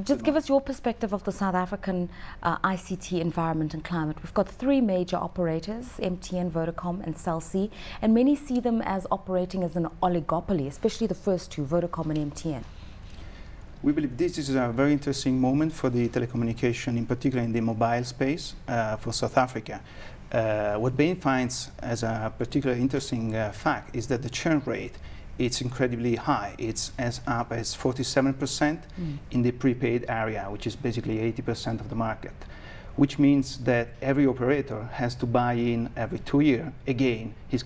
just give us your perspective of the South African ICT environment and climate. We've got three major operators, MTN, Vodacom and Cell C, and many see them as operating as an oligopoly, especially the first two, Vodacom and MTN. We believe this is a very interesting moment for the telecommunication, in particular in the mobile space for South Africa. What Bain finds as a particularly interesting fact is that the churn rate it's incredibly high. It's as up as 47% in the prepaid area, which is basically 80% of the market, which means that every operator has to buy in every 2 years, again, his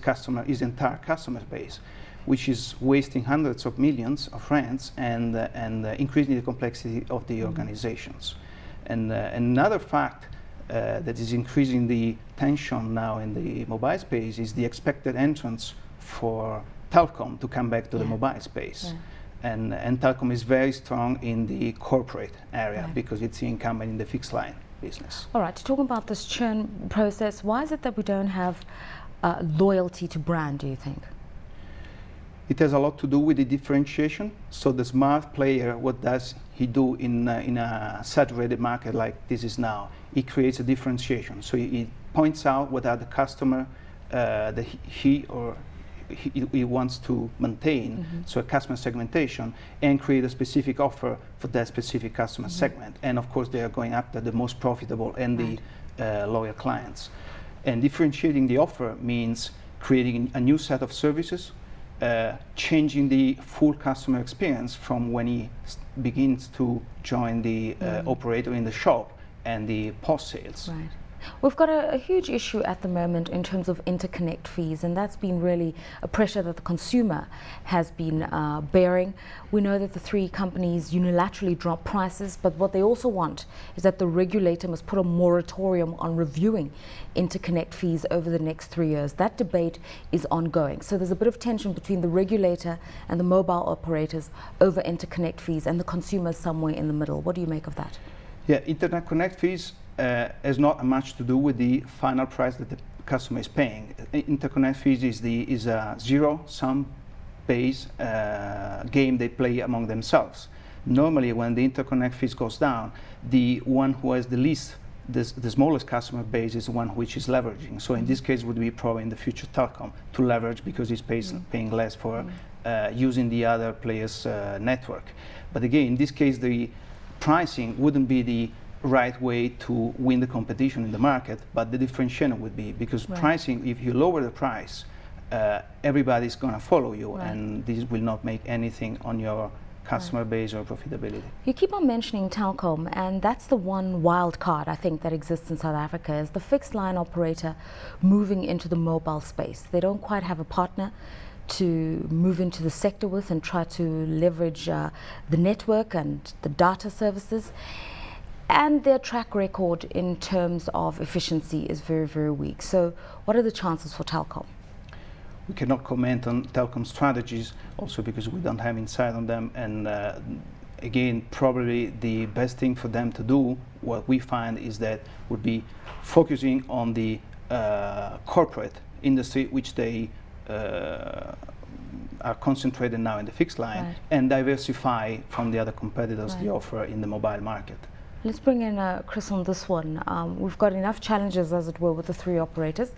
entire customer base, which is wasting hundreds of millions of rands and increasing the complexity of the organizations. And another fact that is increasing the tension now in the mobile space is the expected entrance for Telecom to come back to the mobile space. And Telecom is very strong in the corporate area because it's the incumbent in the fixed line business. All right, talking about this churn process, why is it that we don't have loyalty to brand, do you think? It has a lot to do with the differentiation. So the smart player, what does he do in a saturated market like this is now? He creates a differentiation. So he points out what are the customer that he wants to maintain, so a customer segmentation, and create a specific offer for that specific customer segment. And of course, they are going after the most profitable and the loyal clients. And differentiating the offer means creating a new set of services, changing the full customer experience from when he begins to join the operator in the shop and the post-sales. Right. We've got a huge issue at the moment in terms of interconnect fees, and that's been really a pressure that the consumer has been bearing. We know that the three companies unilaterally drop prices, but what they also want is that the regulator must put a moratorium on reviewing interconnect fees over the next 3 years. That debate is ongoing. So there's a bit of tension between the regulator and the mobile operators over interconnect fees, and the consumer somewhere in the middle. What do you make of that? Yeah, internet connect fees has not much to do with the final price that the customer is paying. Interconnect fees is a zero-sum base game they play among themselves. Normally, when the interconnect fees goes down, the one who has the least, the smallest customer base is the one which is leveraging. So in this case, would be probably in the future Telecom to leverage because he's paying less for using the other players' network. But again, in this case, the pricing wouldn't be the right way to win the competition in the market, but the differentiation would be because pricing, if you lower the price, everybody's going to follow you, and this will not make anything on your customer base or profitability. You keep on mentioning Telecom, and that's the one wild card I think that exists in South Africa, is the fixed line operator moving into the mobile space. They don't quite have a partner to move into the sector with and try to leverage the network and the data services. And their track record in terms of efficiency is very, very weak. So what are the chances for Telecom? We cannot comment on Telecom strategies, also because we don't have insight on them. And again, probably the best thing for them to do, what we find is that would be focusing on the corporate industry, which they are concentrated now in the fixed line, and diversify from the other competitors they offer in the mobile market. Let's bring in Chris on this one. We've got enough challenges, as it were, with the three operators.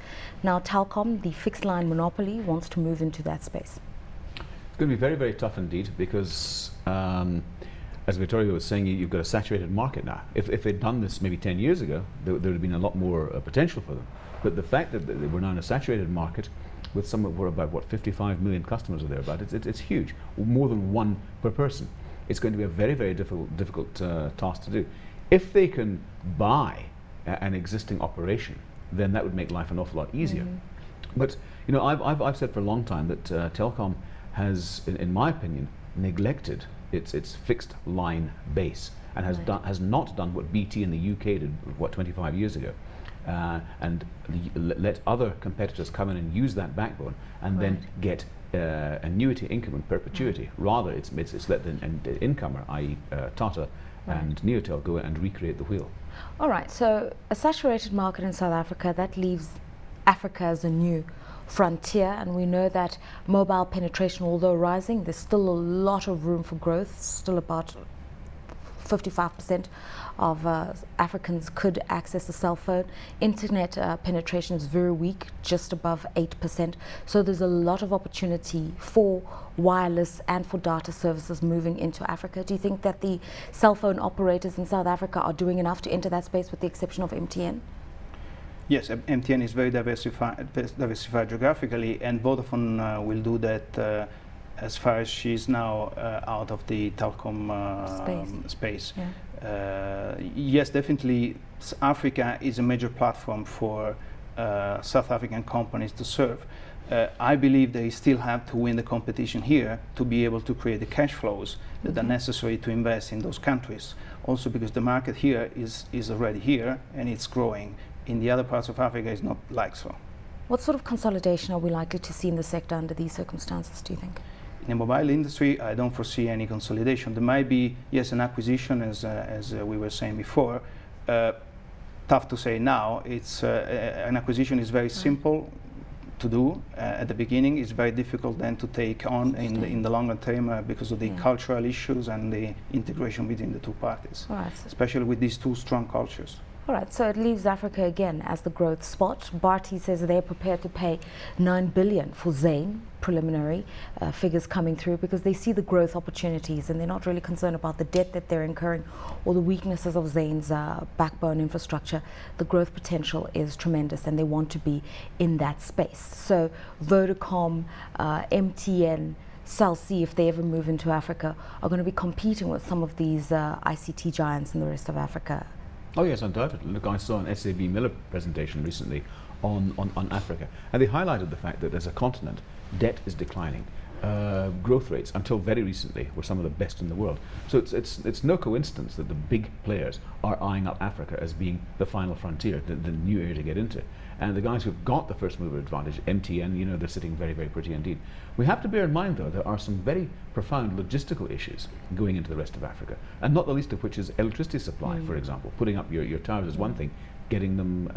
Now Telecom, the fixed line monopoly, wants to move into that space. It's going to be very, very tough indeed because, as Vittorio was saying, you've got a saturated market now. If they'd done this maybe 10 years ago, there would have been a lot more potential for them. But the fact that we're now in a saturated market with we're about, what, 55 million customers or thereabout, it's huge, more than one per person. It's going to be a very, very difficult task to do. If they can buy an existing operation, then that would make life an awful lot easier. But you know, I've said for a long time that Telecom has, in my opinion, neglected its fixed line base and has not done what BT in the UK did, what, 25 years ago, and let other competitors come in and use that backbone and then get annuity income in perpetuity. Rather, it's let the incomer, i.e. Tata and Neotel, go and recreate the wheel. All right, so a saturated market in South Africa, that leaves Africa as a new frontier, and we know that mobile penetration, although rising, there's still a lot of room for growth, still about 55% of Africans could access a cell phone. Internet penetration is very weak, just above 8%. So there's a lot of opportunity for wireless and for data services moving into Africa. Do you think that the cell phone operators in South Africa are doing enough to enter that space, with the exception of MTN? Yes, MTN is very diversified geographically, and Vodafone will do that as far as she's now out of the telecom space. Yeah. Yes, definitely Africa is a major platform for South African companies to serve. I believe they still have to win the competition here to be able to create the cash flows that are necessary to invest in those countries. Also because the market here is already here and it's growing. In the other parts of Africa, it's not like so. What sort of consolidation are we likely to see in the sector under these circumstances, do you think? In the mobile industry, I don't foresee any consolidation. There might be, yes, an acquisition, as we were saying before. Tough to say now. It's an acquisition is very simple to do at the beginning. It's very difficult then to take on in the longer term because of the cultural issues and the integration between the two parties, especially with these two strong cultures. All right, so it leaves Africa again as the growth spot. Barty says they're prepared to pay $9 billion for Zain, preliminary figures coming through, because they see the growth opportunities and they're not really concerned about the debt that they're incurring or the weaknesses of Zain's backbone infrastructure. The growth potential is tremendous and they want to be in that space. So Vodacom, MTN, Cell C, if they ever move into Africa, are going to be competing with some of these ICT giants in the rest of Africa. Oh yes, undoubtedly. Look, I saw an SAB Miller presentation recently on Africa, and they highlighted the fact that as a continent, debt is declining. Growth rates, until very recently, were some of the best in the world. So it's no coincidence that the big players are eyeing up Africa as being the final frontier, the new area to get into. And the guys who've got the first mover advantage, MTN, they're sitting very, very pretty indeed. We have to bear in mind, though, there are some very profound logistical issues going into the rest of Africa, and not the least of which is electricity supply, for example. Putting up your towers is one thing, getting them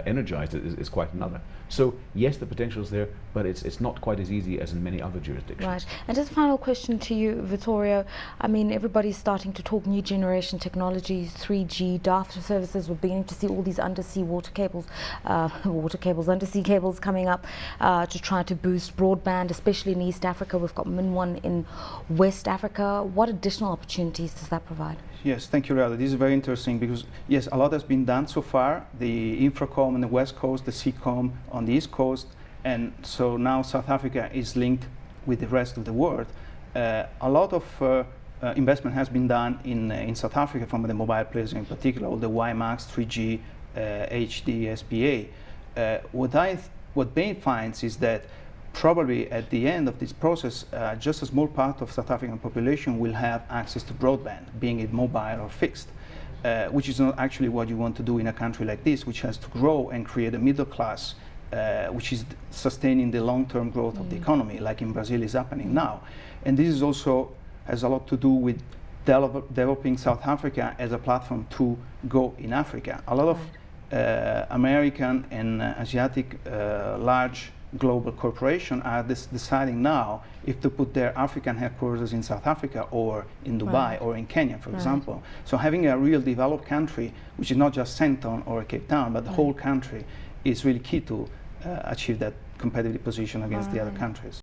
energized is quite another. So yes, the potential is there, but it's not quite as easy as in many other jurisdictions. Right. And just a final question to you, Vittorio. I mean, everybody's starting to talk new generation technologies, 3G, data services. We're beginning to see all these undersea water cables, undersea cables coming up to try to boost broadband, especially in East Africa. We've got MIN1 in West Africa. What additional opportunities does that provide? Yes, thank you, Rada. This is very interesting because, yes, a lot has been done so far. The Infracom on the West Coast, the Seacom on the East Coast, and so now South Africa is linked with the rest of the world. A lot of investment has been done in South Africa from the mobile players in particular, all the WiMAX, 3G, HD, SPA. What Bain finds is that probably at the end of this process, just a small part of South African population will have access to broadband, being it mobile or fixed, which is not actually what you want to do in a country like this, which has to grow and create a middle class, which is sustaining the long-term growth of the economy, like in Brazil is happening now. And this is also has a lot to do with developing South Africa as a platform to go in Africa. A lot of American and Asiatic large global corporations are deciding now if to put their African headquarters in South Africa or in Dubai or in Kenya, for example. So having a real developed country, which is not just Centon or Cape Town, but the whole country, is really key to achieve that competitive position against the other countries.